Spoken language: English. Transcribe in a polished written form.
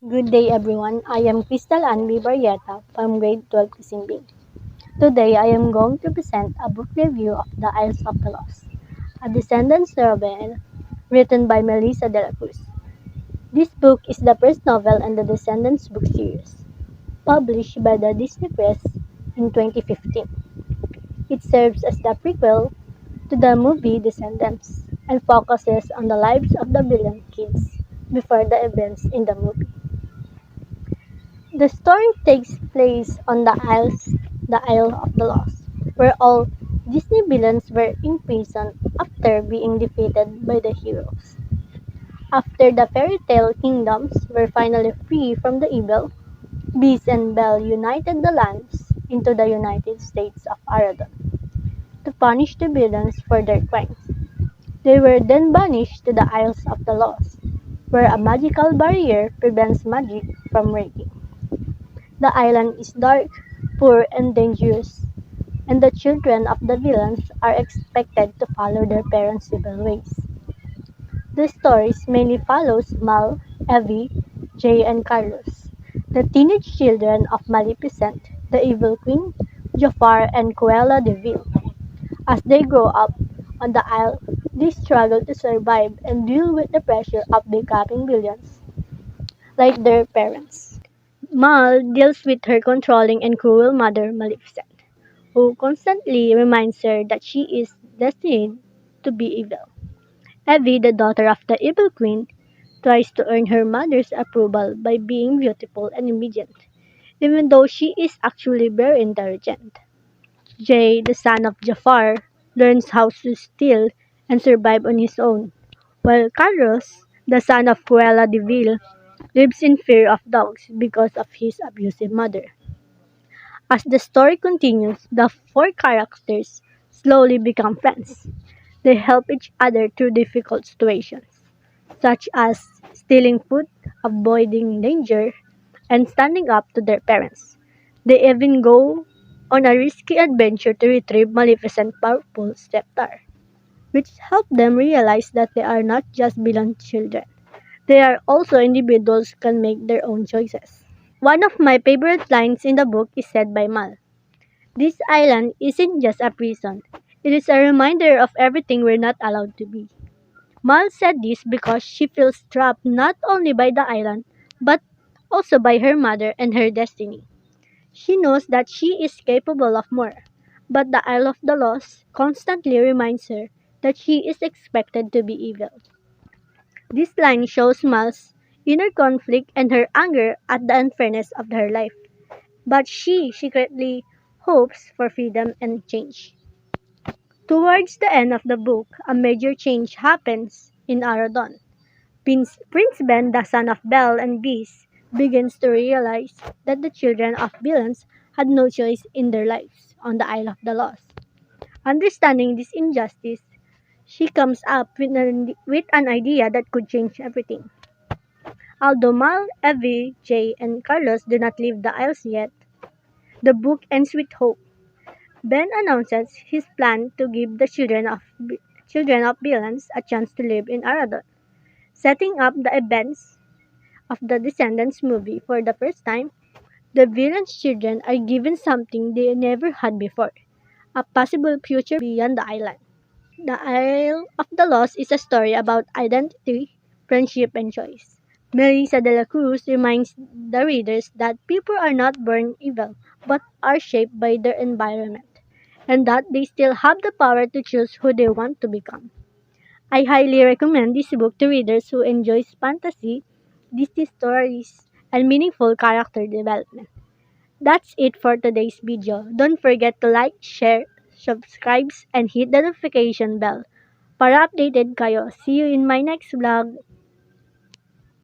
Good day everyone, I am Crystal Anby Barrieta from grade 12 Kisimbing. Today I am going to present a book review of The Isles of the Lost, a Descendants novel written by Melissa de la Cruz. This book is the first novel in the Descendants book series, published by the Disney Press in 2015. It serves as the prequel to the movie Descendants and focuses on the lives of the villain kids before the events in the movie. The story takes place on the Isle of the Lost, where all Disney villains were imprisoned after being defeated by the heroes. After the fairy tale kingdoms were finally free from the evil, Beast and Belle united the lands into the United States of Aradon to punish the villains for their crimes. They were then banished to the Isles of the Lost, where a magical barrier prevents magic from working. The island is dark, poor, and dangerous, and the children of the villains are expected to follow their parents' evil ways. The stories mainly follows Mal, Evie, Jay, and Carlos, the teenage children of Maleficent, the Evil Queen, Jafar, and Cruella de Vil. As they grow up on the isle, they struggle to survive and deal with the pressure of becoming villains like their parents. Mal deals with her controlling and cruel mother Maleficent, who constantly reminds her that she is destined to be evil. Evie, the daughter of the Evil Queen, tries to earn her mother's approval by being beautiful and obedient, even though she is actually very intelligent. Jay, the son of Jafar, learns how to steal and survive on his own, while Carlos, the son of Cruella de Vil, lives in fear of dogs because of his abusive mother. As the story continues, the four characters slowly become friends. They help each other through difficult situations, such as stealing food, avoiding danger, and standing up to their parents. They even go on a risky adventure to retrieve Maleficent's powerful scepter, which help them realize that they are not just beloved children. They are also individuals who can make their own choices. One of my favorite lines in the book is said by Mal. This island isn't just a prison. It is a reminder of everything we're not allowed to be. Mal said this because she feels trapped not only by the island, but also by her mother and her destiny. She knows that she is capable of more, but the Isle of the Lost constantly reminds her that she is expected to be evil. This line shows Mal's inner conflict and her anger at the unfairness of her life, but she secretly hopes for freedom and change. Towards the end of the book, a major change happens in Aradon. Prince Ben, the son of Belle and Beast, begins to realize that the children of villains had no choice in their lives on the Isle of the Lost. Understanding this injustice, she comes up with an idea that could change everything. Although Mal, Evie, Jay, and Carlos do not leave the Isles yet, the book ends with hope. Ben announces his plan to give the children of villains a chance to live in Aradon, setting up the events of the Descendants movie for the first time. The villains' children are given something they never had before, a possible future beyond the island. The Isle of the Lost is a story about identity, friendship, and choice. Melissa de la Cruz reminds the readers that people are not born evil, but are shaped by their environment, and that they still have the power to choose who they want to become. I highly recommend this book to readers who enjoy fantasy, Disney stories, and meaningful character development. That's it for today's video. Don't forget to like, share, subscribe, and hit the notification bell para updated kayo. See you in my next vlog.